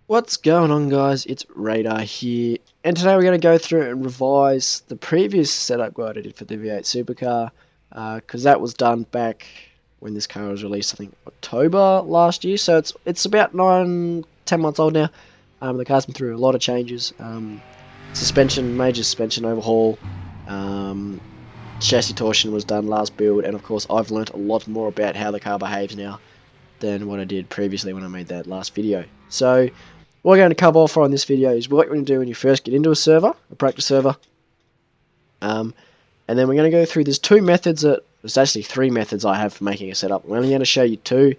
What's going on, guys? It's Radar here, and today we're going to go through and revise the previous setup guide I did for the V8 Supercar, because that was done back when this car was released, I think October last year, so it's about 9-10 months old now. The car's been through a lot of changes, major suspension overhaul, chassis torsion was done last build, and of course I've learnt a lot more about how the car behaves now than what I did previously when I made that last video. So what we're going to cover off on this video is what you're going to do when you first get into a server, a practice server. And then we're going to go through, there's there's actually 3 methods I have for making a setup. I'm only going to show you 2,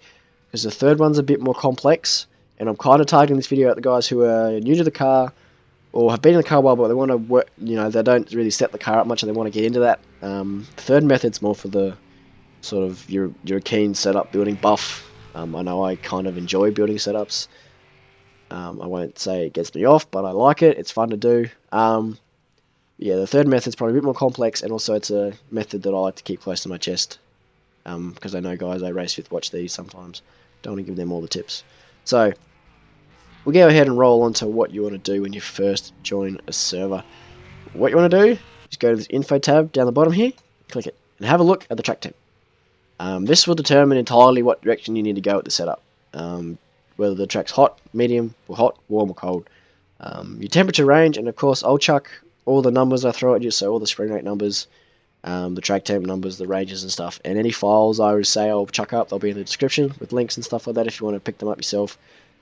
because the third one's a bit more complex, and I'm kind of targeting this video at the guys who are new to the car, or have been in the car a while, but they want to work, they don't really set the car up much, and they want to get into that. The third method's more for the sort of, you're a keen setup building buff. I know I kind of enjoy building setups. I won't say it gets me off, but I like it. It's fun to do. Yeah, the third method's probably a bit more complex, and also it's a method that I like to keep close to my chest, because I know guys I race with watch these sometimes. Don't want to give them all the tips. So we'll go ahead and roll on to what you want to do when you first join a server. What you want to do is go to this info tab down the bottom here, click it, and have a look at the track temp. This will determine entirely what direction you need to go with the setup. Whether the track's hot, medium, or hot, warm, or cold. Your temperature range, and of course I'll chuck all the numbers I throw at you, so all the spring rate numbers, the track temp numbers, the ranges and stuff, and any files I would say I'll chuck up, they'll be in the description with links and stuff like that if you want to pick them up yourself,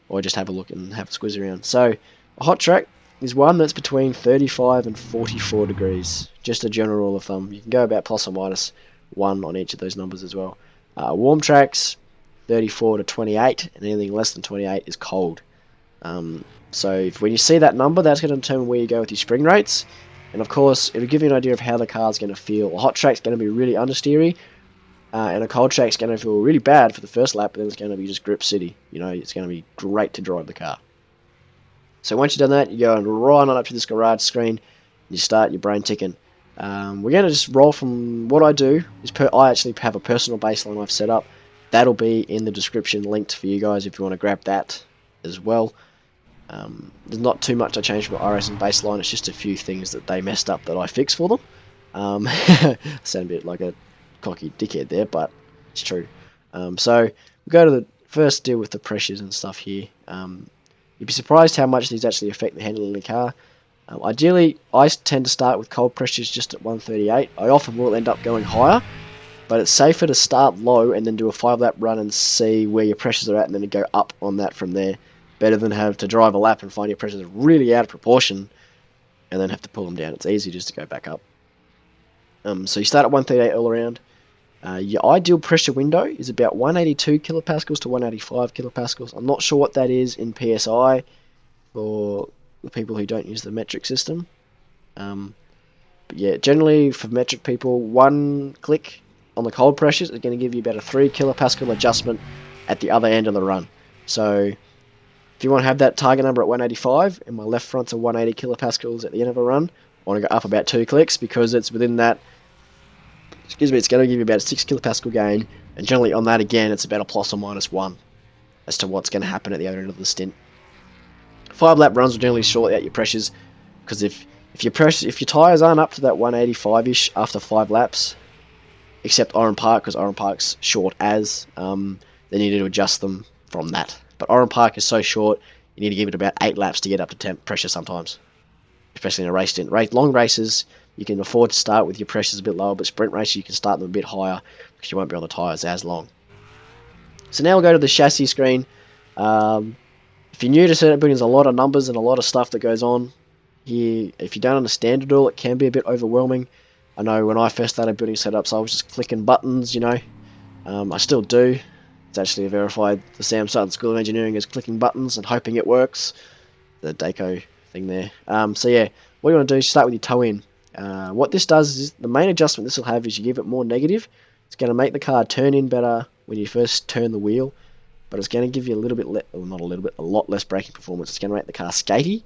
or just have a look and have a squiz around. So a hot track is one that's between 35 and 44 degrees, just a general rule of thumb. You can go about plus or minus 1 on each of those numbers as well. Warm tracks, 34 to 28, and anything less than 28 is cold. So when you see that number, that's going to determine where you go with your spring rates, and of course it'll give you an idea of how the car's going to feel. A hot track's going to be really understeery, and a cold track's going to feel really bad for the first lap, but then it's going to be just grip city. It's going to be great to drive the car. So once you've done that, you go and right on up to this garage screen, and you start your brain ticking. We're going to just roll from what I do. I actually have a personal baseline I've set up. That'll be in the description, linked for you guys if you want to grab that as well. There's not too much I changed from iRacing baseline. It's just a few things that they messed up that I fixed for them. I sound a bit like a cocky dickhead there, but it's true. So we'll go to the first deal with the pressures and stuff here. You'd be surprised how much these actually affect the handling of the car. Ideally, I tend to start with cold pressures just at 138. I often will end up going higher, but it's safer to start low and then do a 5-lap run and see where your pressures are at, and then go up on that from there. Better than have to drive a lap and find your pressures really out of proportion and then have to pull them down. It's easy just to go back up. So you start at 138 all around. Your ideal pressure window is about 182 kilopascals to 185 kilopascals. I'm not sure what that is in PSI for the people who don't use the metric system. But yeah, generally for metric people, 1 click on the cold pressures is going to give you about a 3 kilopascal adjustment at the other end of the run. So if you want to have that target number at 185 and my left front's at 180 kilopascals at the end of a run, I want to go up about 2 clicks because it's within that. It's going to give you about a 6 kilopascal gain, and generally on that again it's about a plus or minus 1 as to what's going to happen at the other end of the stint. 5-lap runs will generally short out your pressures, because if your tyres aren't up to that 185ish after 5 laps, except Oran Park, because Oran Park's short as, then you need to adjust them from that. But Oran Park is so short, you need to give it about 8 laps to get up to temp pressure sometimes, especially in a race stint. Long races, you can afford to start with your pressures a bit lower, but sprint races you can start them a bit higher because you won't be on the tyres as long. So now we'll go to the chassis screen. If you're new to setup building, there's a lot of numbers and a lot of stuff that goes on here. If you don't understand it all, it can be a bit overwhelming. I know when I first started building setups, I was just clicking buttons, I still do. It's actually verified. The Sam Sutton School of Engineering is clicking buttons and hoping it works. The Daco thing there. So yeah, what you want to do is start with your toe in. What this does is, the main adjustment this will have is you give it more negative. It's going to make the car turn in better when you first turn the wheel, but it's going to give you a lot less braking performance. It's going to make the car skatey,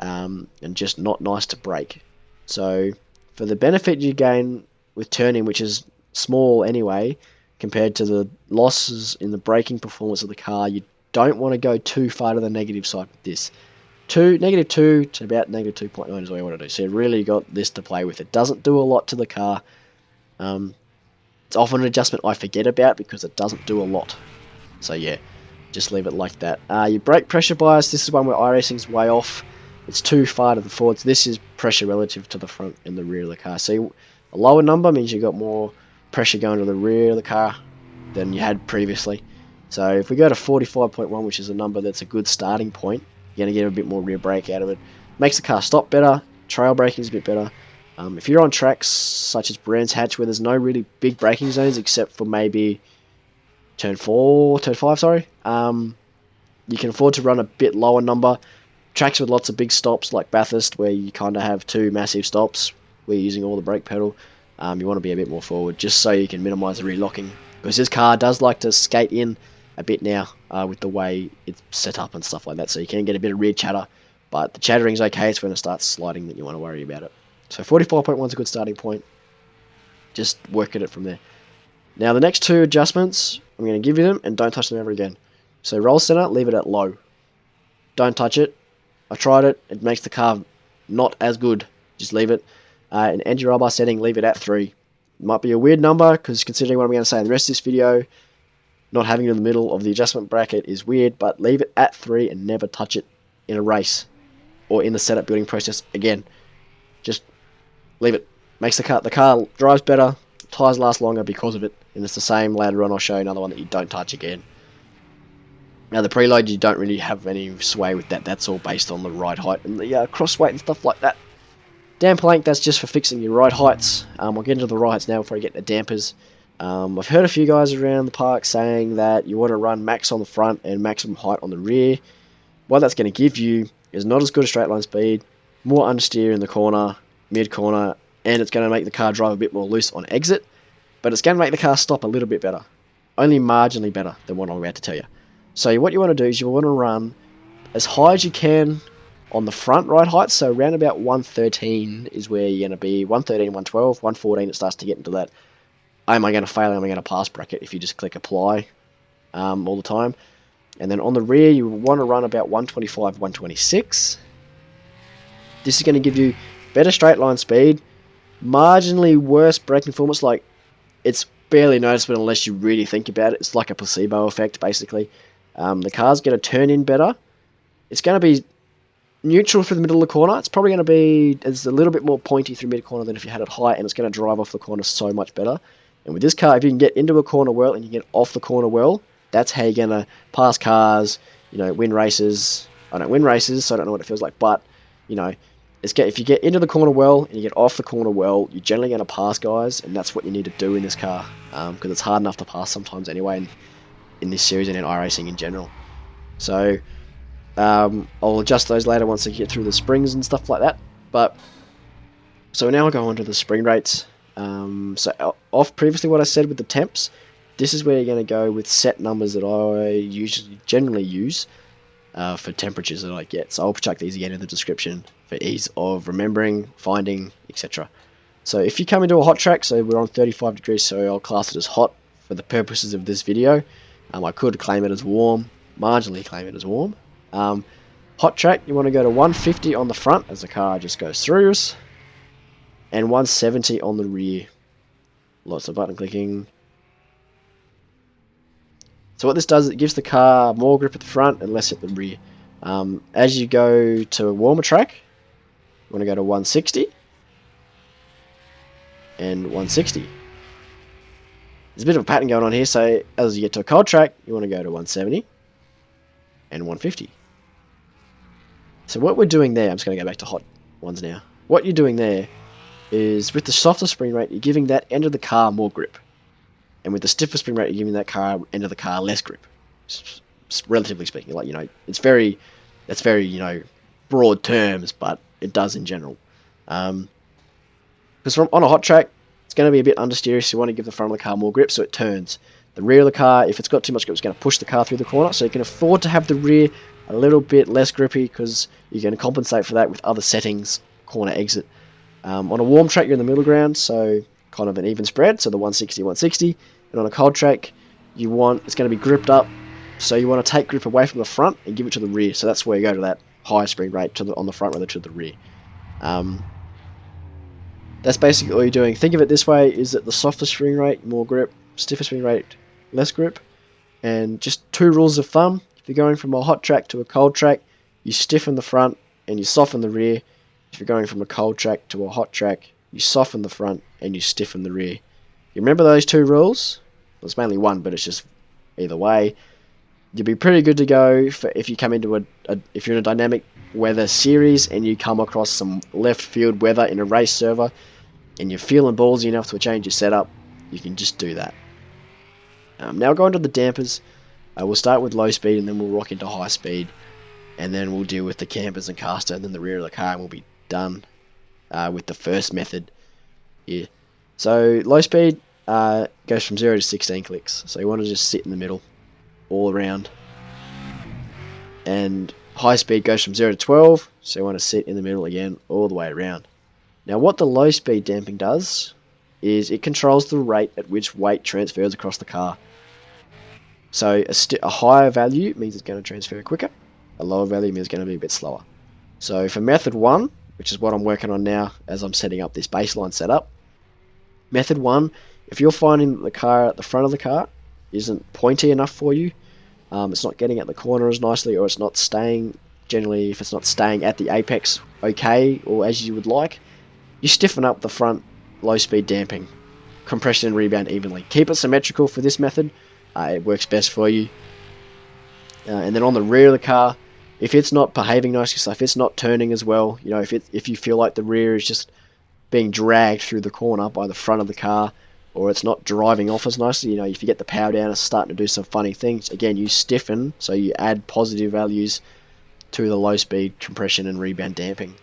and just not nice to brake. So for the benefit you gain with turning, which is small anyway, compared to the losses in the braking performance of the car. You don't want to go too far to the negative side with this. -2 to about -2.9 is what you want to do. So you really got this to play with. It doesn't do a lot to the car. It's often an adjustment I forget about because it doesn't do a lot. So yeah, just leave it like that. Your brake pressure bias, this is one where iRacing's way off. It's too far to the forwards. This is pressure relative to the front and the rear of the car. So a lower number means you got more pressure going to the rear of the car than you had previously. So if we go to 45.1, which is a number that's a good starting point, you're going to get a bit more rear brake out of it. Makes the car stop better. Trail braking is a bit better. If you're on tracks such as Brands Hatch where there's no really big braking zones except for maybe turn 5, sorry. You can afford to run a bit lower number. Tracks with lots of big stops like Bathurst where you kind of have two massive stops where you're using all the brake pedal. You want to be a bit more forward just so you can minimise the re-locking. Because this car does like to skate in a bit now with the way it's set up and stuff like that. So you can get a bit of rear chatter. But the chattering's okay. It's when it starts sliding that you want to worry about it. So 45.1 is a good starting point. Just work at it from there. Now the next two adjustments, I'm going to give you them and don't touch them ever again. So roll center, leave it at low. Don't touch it. I tried it. It makes the car not as good. Just leave it. And engine roll bar setting, leave it at 3. It might be a weird number because considering what I'm going to say in the rest of this video, not having it in the middle of the adjustment bracket is weird, but leave it at 3 and never touch it in a race or in the setup building process again. Just leave it. Makes the car drives better, tires last longer because of it, and it's the same later on. I'll show you another one that you don't touch again. Now the preload, you don't really have any sway with that. That's all based on the ride height and the cross weight and stuff like that. Damper length, that's just for fixing your ride heights. I'll get into the ride heights now before I get the dampers. I've heard a few guys around the park saying that you want to run max on the front and maximum height on the rear. What that's going to give you is not as good a straight line speed, more understeer in the corner, mid corner, and it's going to make the car drive a bit more loose on exit, but it's going to make the car stop a little bit better. Only marginally better than what I'm about to tell you. So what you want to do is you want to run as high as you can on the front ride height, so around about 113 is where you're going to be, 113, 112, 114 it starts to get into that am I going to fail, am I going to pass bracket if you just click apply all the time. And then on the rear you want to run about 125, 126. This is going to give you better straight line speed, marginally worse braking performance, like it's barely noticeable unless you really think about it. It's like a placebo effect basically. The car's going to turn in better. It's going to be neutral through the middle of the corner. It's probably going to be it's a little bit more pointy through mid corner than if you had it high, and it's going to drive off the corner so much better. And with this car, if you can get into a corner well and you get off the corner well, that's how you're going to pass cars, win races. I don't win races, so I don't know what it feels like, but if you get into the corner well and you get off the corner well, you're generally going to pass guys, and that's what you need to do in this car, because it's hard enough to pass sometimes anyway in this series and in iRacing in general. So I'll adjust those later once I get through the springs and stuff like that. So now I'll go on to the spring rates. So off previously what I said with the temps, this is where you're going to go with set numbers that I generally use for temperatures that I get. So I'll chuck these again in the description for ease of remembering, finding, etc. So if you come into a hot track, so we're on 35 degrees, so I'll class it as hot for the purposes of this video. I could claim it as warm, marginally claim it as warm. Hot track, you want to go to 150 on the front as the car just goes through, and 170 on the rear. Lots of button clicking. So what this does, it gives the car more grip at the front and less at the rear. As you go to a warmer track, you want to go to 160 and 160. There's a bit of a pattern going on here, so as you get to a cold track, you want to go to 170 and 150. So what we're doing there, I'm just going to go back to hot ones now. What you're doing there is with the softer spring rate, you're giving that end of the car more grip. And with the stiffer spring rate, you're giving that end of the car less grip. Relatively speaking, that's very, broad terms, but it does in general. Because on a hot track, it's going to be a bit understeer, so you want to give the front of the car more grip so it turns. The rear of the car, if it's got too much grip, it's going to push the car through the corner, so you can afford to have the rear a little bit less grippy because you're going to compensate for that with other settings, corner exit. On a warm track, you're in the middle ground, so kind of an even spread, so the 160, 160. And on a cold track, it's going to be gripped up, so you want to take grip away from the front and give it to the rear. So that's where you go to that high spring rate on the front rather to the rear. That's basically all you're doing. Think of it this way, is that the softer spring rate, more grip, stiffer spring rate, less grip. And just 2 rules of thumb: if you're going from a hot track to a cold track, you stiffen the front and you soften the rear. If you're going from a cold track to a hot track, you soften the front and you stiffen the rear. You remember those 2 rules? Well, it's mainly one, but it's just either way. You'll be pretty good to go if you come into if you're in a dynamic weather series and you come across some left field weather in a race server and you're feeling ballsy enough to change your setup, you can just do that. Now going to the dampers, we'll start with low speed and then we'll rock into high speed, and then we'll deal with the cambers and caster and then the rear of the car, and we'll be done with the first method here. So low speed goes from 0 to 16 clicks, so you want to just sit in the middle all around. And high speed goes from 0 to 12, so you want to sit in the middle again all the way around. Now what the low speed damping does is it controls the rate at which weight transfers across the car. So a higher value means it's going to transfer quicker, a lower value means it's going to be a bit slower. So for method 1, which is what I'm working on now as I'm setting up this baseline setup, method 1, if you're finding the car at the front of the car isn't pointy enough for you, it's not getting at the corner as nicely, or it's not staying, generally if it's not staying at the apex okay or as you would like, you stiffen up the front low speed damping, compression and rebound evenly. Keep it symmetrical for this method, it works best for you. And then on the rear of the car, if it's not behaving nicely, so if it's not turning as well, you know, if you feel like the rear is just being dragged through the corner by the front of the car, or it's not driving off as nicely, you know, if you get the power down, it's starting to do some funny things. Again, you stiffen, so you add positive values to the low speed compression and rebound damping.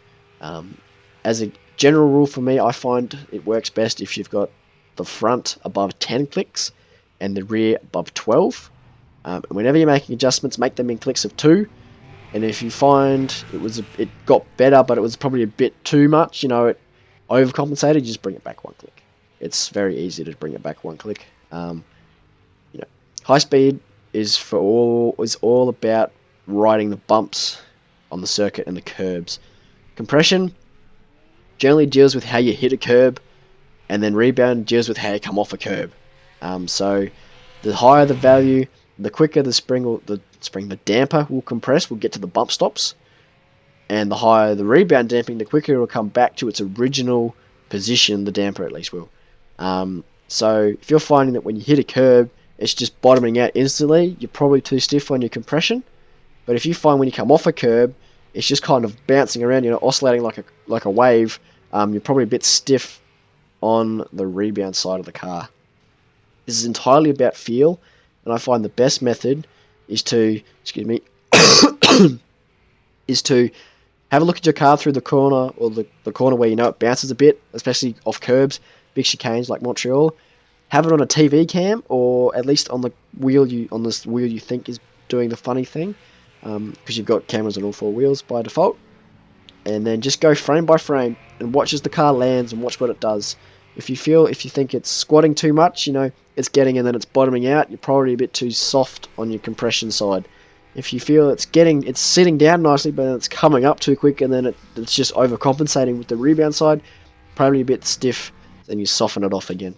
As a general rule for me, I find it works best if you've got the front above 10 clicks and the rear above 12. Whenever you're making adjustments, make them in clicks of 2. And if you find it got better, but it was probably a bit too much, you know, it overcompensated, you just bring it back 1 click. It's very easy to bring it back 1 click. You know, high speed is all about riding the bumps on the circuit and the curbs. Compression generally deals with how you hit a curb, and then rebound deals with how you come off a curb. So the higher the value, the quicker the damper will compress, will get to the bump stops, and the higher the rebound damping, the quicker it will come back to its original position, the damper at least will. So if you're finding that when you hit a curb, it's just bottoming out instantly, you're probably too stiff on your compression. But if you find when you come off a curb, it's just kind of bouncing around, you know, oscillating like a wave, you're probably a bit stiff on the rebound side of the car. This is entirely about feel, and I find the best method is to, is to have a look at your car through the corner, or the corner where you know it bounces a bit, especially off curbs, big chicanes like Montreal. Have it on a TV cam, or at least on the wheel this wheel you think is doing the funny thing, because you've got cameras on all 4 wheels by default. And then just go frame by frame and watch as the car lands and watch what it does. If you think it's squatting too much, you know, it's getting and then it's bottoming out, you're probably a bit too soft on your compression side. If you feel it's sitting down nicely, but then it's coming up too quick and then it's just overcompensating with the rebound side, probably a bit stiff, then you soften it off again.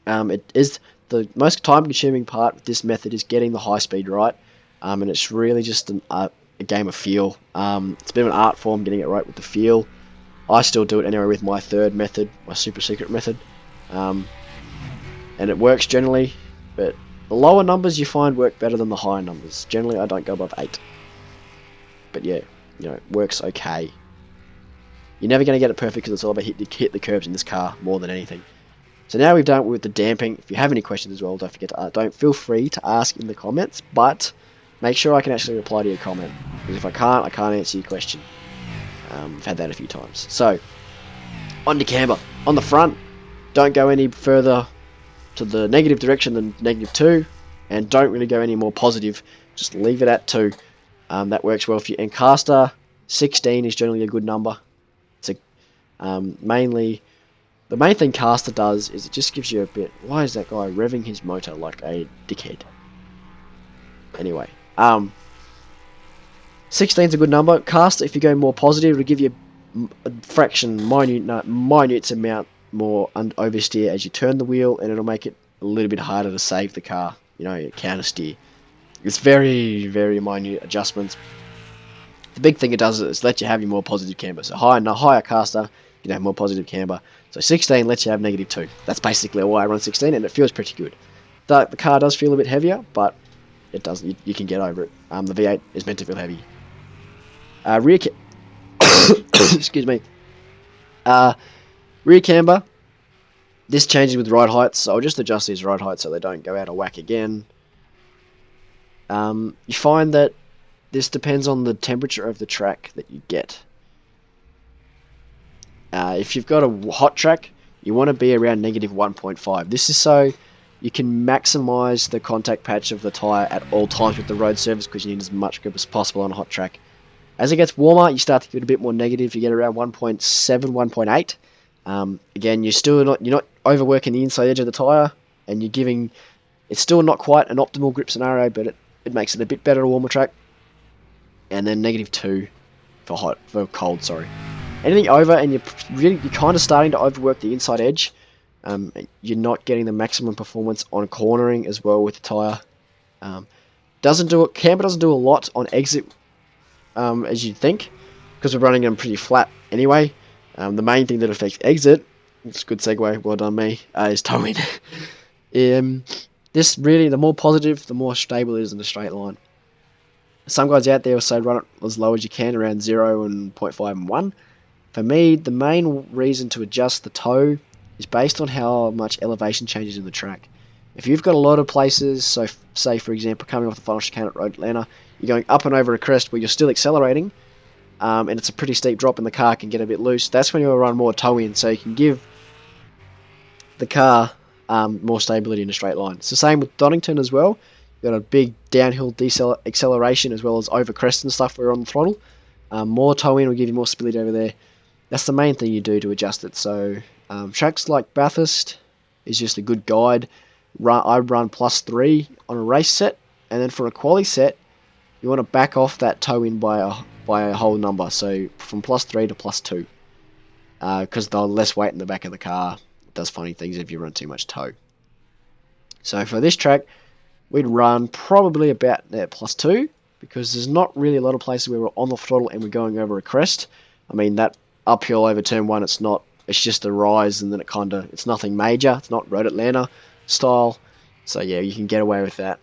It is the most time-consuming part with this method is getting the high speed right, and it's really just a game of feel. It's a bit of an art form getting it right with the feel. I still do it anyway with my 3rd method, my super secret method, and it works generally, but the lower numbers you find work better than the higher numbers. Generally, I don't go above 8, but yeah, you know, it works okay. You're never going to get it perfect because it's all about hit the curbs in this car more than anything. So now we've done it with the damping. If you have any questions as well, don't feel free to ask in the comments, but make sure I can actually reply to your comment, because if I can't answer your question. I've had that a few times. So, on to camber. On the front, don't go any further to the negative direction than -2, and don't really go any more positive. Just leave it at 2. That works well for you. And caster, 16 is generally a good number. It's mainly The main thing caster does is it just gives you a bit... Why is that guy revving his motor like a dickhead? Anyway, 16 is a good number. Caster, if you go more positive, it'll give you a minute amount more oversteer as you turn the wheel, and it'll make it a little bit harder to save the car. You know, counter steer. It's very, very minute adjustments. The big thing it does is let you have your more positive camber. So higher caster, you can have more positive camber. So 16 lets you have -2. That's basically why I run 16, and it feels pretty good. The car does feel a bit heavier, but it does. You can get over it. The V8 is meant to feel heavy. Excuse me. Rear camber. This changes with ride height, so I'll just adjust these ride heights so they don't go out of whack again. You find that this depends on the temperature of the track that you get. If you've got a hot track, you want to be around -1.5. This is so you can maximize the contact patch of the tyre at all times with the road surface, because you need as much grip as possible on a hot track. As it gets warmer, you start to get a bit more negative. You get around 1.7, 1.8. Again, you're not overworking the inside edge of the tyre, and it's still not quite an optimal grip scenario, but it makes it a bit better to warmer track. And then -2 for cold. Sorry. Anything over, and you're kind of starting to overwork the inside edge. You're not getting the maximum performance on cornering as well with the tyre. Camber doesn't do a lot on exit, as you'd think, because we're running them pretty flat anyway. The main thing that affects exit, it's a good segue, well done me, is towing. This really, the more positive, the more stable it is in a straight line. Some guys out there will say run it as low as you can, around 0 and 0.5 and 1. For me, the main reason to adjust the tow is based on how much elevation changes in the track. If you've got a lot of places, so say for example coming off the final chicane at Road Atlanta, you're going up and over a crest where you're still accelerating, and it's a pretty steep drop and the car can get a bit loose, that's when you'll run more tow in, so you can give the car more stability in a straight line. It's the same with Donington as well. You've got a big downhill acceleration as well as over crest and stuff where you're on the throttle. More tow in will give you more stability over there. That's the main thing you do to adjust it. So tracks like Bathurst is just a good guide. I run +3 on a race set, and then for a quali set, you want to back off that tow in by a whole number. So from +3 to +2, because the less weight in the back of the car does funny things if you run too much tow. So for this track, we'd run probably about at +2, because there's not really a lot of places where we're on the throttle and we're going over a crest. I mean, that uphill over turn 1, it's just a rise, and then it's nothing major. It's not Road Atlanta style. So yeah, you can get away with that.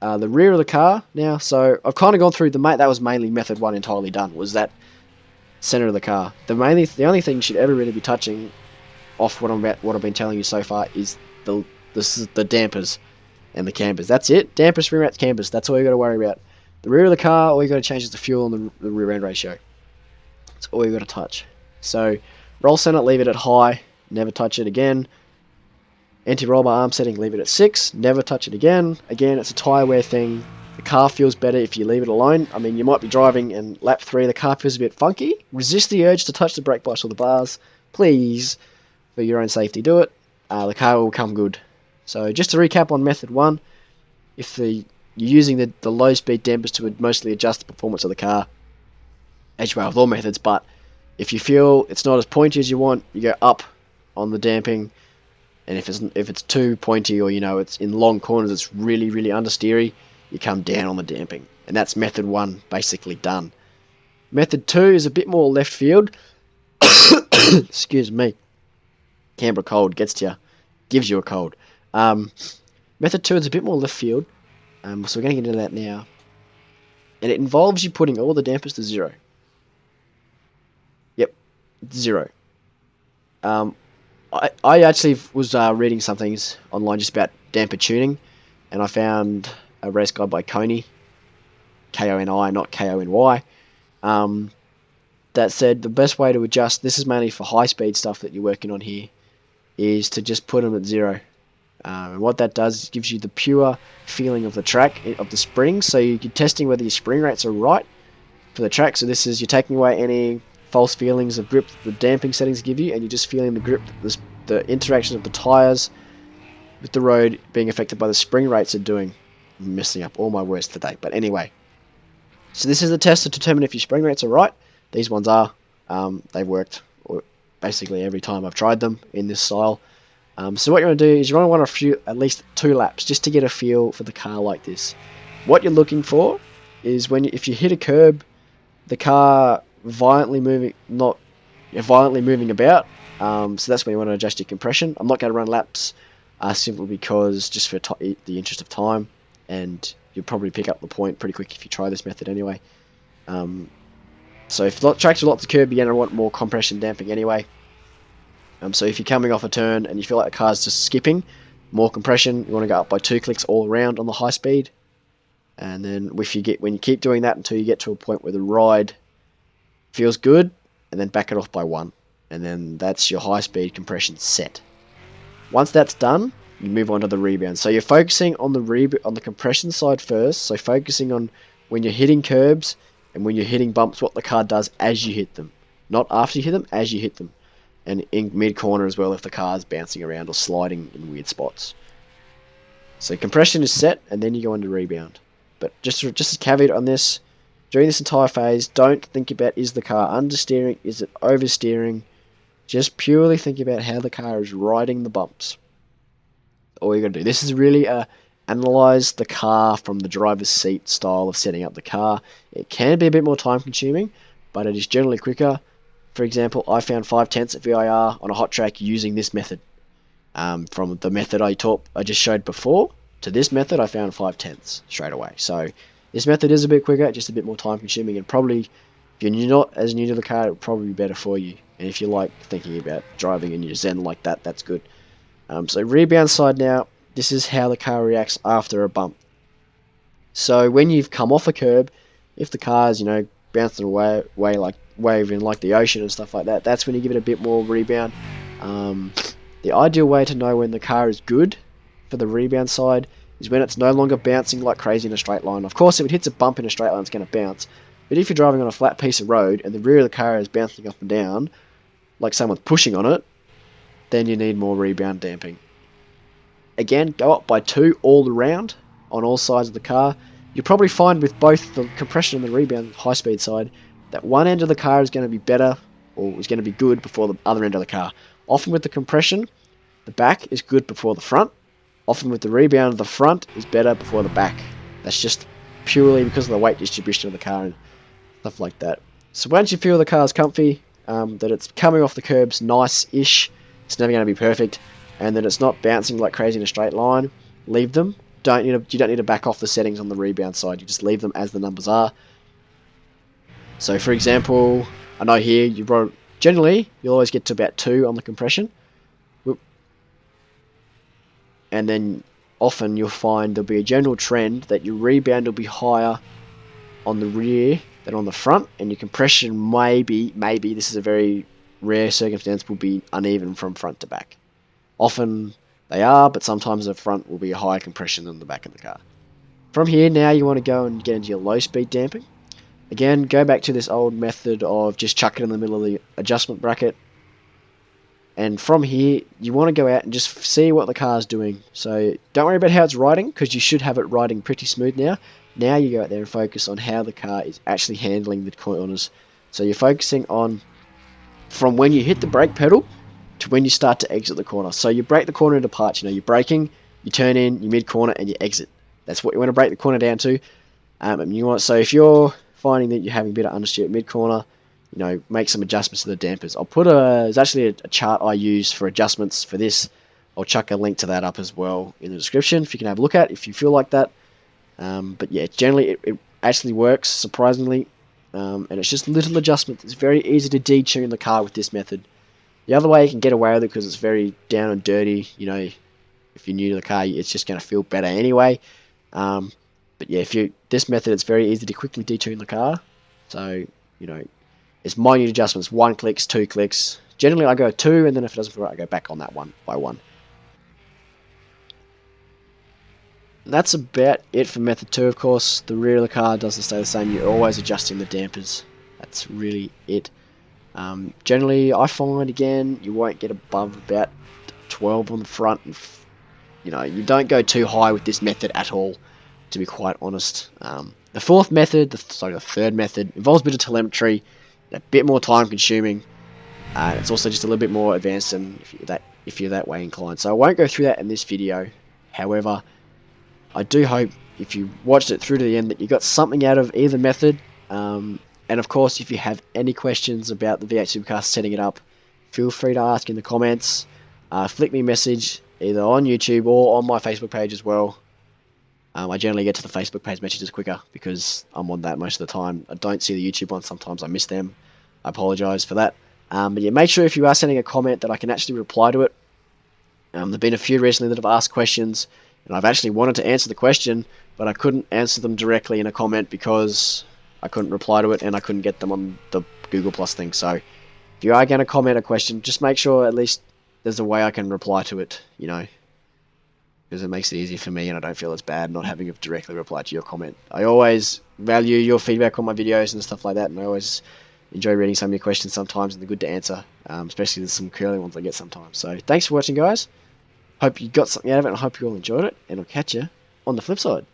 The rear of the car now, so I've kind of gone through that was mainly method 1 entirely done, was that center of the car. The only thing you should ever really be touching off what I've been telling you so far is the dampers and the cambers. That's it. Dampers, spring rats, cambers. That's all you got to worry about. The rear of the car, all you got to change is the fuel and the rear end ratio. That's all you got to touch. So roll center, leave it at high, never touch it again. Anti-roll bar arm setting, leave it at 6, never touch it again. Again, it's a tyre wear thing. The car feels better if you leave it alone. I mean, you might be driving and lap 3, the car feels a bit funky. Resist the urge to touch the brake bites or the bars. Please, for your own safety, do it. The car will come good. So just to recap on method 1, if you're using the low speed dampers to mostly adjust the performance of the car, as you are with all methods, but if you feel it's not as pointy as you want, you go up on the damping. And if it's too pointy, or it's in long corners, it's really, really understeery, you come down on the damping. And that's method 1 basically done. Method 2 is a bit more left field. Excuse me. Canberra cold gets to you. Gives you a cold. Method 2 is a bit more left field. So we're going to get into that now. And it involves you putting all the dampers to 0. Yep. 0. I actually was reading some things online just about damper tuning, and I found a race guide by Coney, K-O-N-I, not K-O-N-Y, that said the best way to adjust, this is mainly for high-speed stuff that you're working on here, is to just put them at 0. And what that does is gives you the pure feeling of the track, of the springs, so you're testing whether your spring rates are right for the track. So this is, you're taking away any false feelings of grip the damping settings give you, and you're just feeling the grip, the interaction of the tyres with the road being affected by the spring rates are doing. I'm messing up all my words today, but anyway. So this is a test to determine if your spring rates are right. These ones are. They've worked basically every time I've tried them in this style. So what you want to do is you want to run at least 2 laps just to get a feel for the car like this. What you're looking for is if you hit a curb, the car violently moving about. So that's when you want to adjust your compression. I'm not going to run laps simply because just for the interest of time, and you'll probably pick up the point pretty quick if you try this method anyway. So if tracks are lots of curb, you're going to want more compression damping anyway. So if you're coming off a turn and you feel like the car's just skipping, more compression, you want to go up by 2 clicks all around on the high speed. And then when you keep doing that until you get to a point where the ride feels good, and then back it off by 1. And then that's your high speed compression set. Once that's done, you move on to the rebound. So you're focusing on the compression side first, so focusing on when you're hitting curbs and when you're hitting bumps, what the car does as you hit them. Not after you hit them, as you hit them. And in mid-corner as well if the car's bouncing around or sliding in weird spots. So compression is set, and then you go into rebound. But just a caveat on this, during this entire phase, don't think about is the car understeering, is it oversteering. Just purely think about how the car is riding the bumps. All you got to do. This is really analyze the car from the driver's seat style of setting up the car. It can be a bit more time consuming, but it is generally quicker. For example, I found 5/10 at VIR on a hot track using this method. From the method I just showed before to this method, I found 5/10 straight away. So this method is a bit quicker, just a bit more time consuming, and probably if you're not as new to the car, it would probably be better for you. And if you like thinking about driving and you're zen like that, that's good. So rebound slide now, this is how the car reacts after a bump. So when you've come off a curb, if the car's, bouncing away like waving like the ocean and stuff like that, that's when you give it a bit more rebound. The ideal way to know when the car is good for the rebound side is when it's no longer bouncing like crazy in a straight line. Of course, if it hits a bump in a straight line, it's going to bounce. But if you're driving on a flat piece of road and the rear of the car is bouncing up and down, like someone's pushing on it, then you need more rebound damping. Again, go up by 2 all around on all sides of the car. You'll probably find with both the compression and the rebound high speed side that one end of the car is going to be better or is going to be good before the other end of the car. Often with the compression, the back is good before the front. Often with the rebound, the front is better before the back. That's just purely because of the weight distribution of the car and stuff like that. So once you feel the car's comfy, that it's coming off the curbs nice-ish, it's never going to be perfect, and that it's not bouncing like crazy in a straight line, leave them. You don't need to back off the settings on the rebound side. You just leave them as the numbers are. So for example, I know here generally you'll always get to about 2 on the compression. And then often you'll find there'll be a general trend that your rebound will be higher on the rear than on the front, and your compression maybe, this is a very rare circumstance, will be uneven from front to back. Often they are, but sometimes the front will be a higher compression than the back of the car. From here, now you want to go and get into your low speed damping. Again, go back to this old method of just chuck it in the middle of the adjustment bracket. And from here, you want to go out and just see what the car's doing. So don't worry about how it's riding, because you should have it riding pretty smooth now. Now you go out there and focus on how the car is actually handling the corners. So you're focusing on from when you hit the brake pedal to when you start to exit the corner. So you break the corner into parts. You're braking, you turn in, you mid-corner, and you exit. That's what you want to break the corner down to. So if you're finding that you're having a bit of understeer at mid-corner, make some adjustments to the dampers. I'll put there's actually a chart I use for adjustments for this. I'll chuck a link to that up as well in the description if you can have a look at if you feel like that. But yeah, generally it actually works, surprisingly. And it's just little adjustments. It's very easy to detune the car with this method. The other way you can get away with it because it's very down and dirty. If you're new to the car, it's just going to feel better anyway. But yeah, this method, it's very easy to quickly detune the car. So, it's minute adjustments, 1 clicks, 2 clicks. Generally, I go 2, and then if it doesn't feel right, I go back on that 1 by 1. That's about it for method 2, of course. The rear of the car doesn't stay the same. You're always adjusting the dampers. That's really it. Generally, I find, again, you won't get above about 12 on the front. You know, you don't go too high with this method at all, to be quite honest. The third method involves a bit of telemetry, a bit more time consuming. It's also just a little bit more advanced than if you're that way inclined. So I won't go through that in this video. However, I do hope if you watched it through to the end that you got something out of either method. And of course, if you have any questions about the V8 Supercar setting it up, feel free to ask in the comments. Flick me a message either on YouTube or on my Facebook page as well. I generally get to the Facebook page messages quicker because I'm on that most of the time. I don't see the YouTube ones. Sometimes I miss them. I apologise for that. But yeah, make sure if you are sending a comment that I can actually reply to it. There have been a few recently that have asked questions, and I've actually wanted to answer the question, but I couldn't answer them directly in a comment because I couldn't reply to it and I couldn't get them on the Google Plus thing. So if you are going to comment a question, just make sure at least there's a way I can reply to it, you know, because it makes it easier for me and I don't feel as bad not having to directly reply to your comment. I always value your feedback on my videos and stuff like that, and I always enjoy reading some of your questions sometimes, and they're good to answer, especially there's some curly ones I get sometimes. So thanks for watching, guys. Hope you got something out of it, and I hope you all enjoyed it, and I'll catch you on the flip side.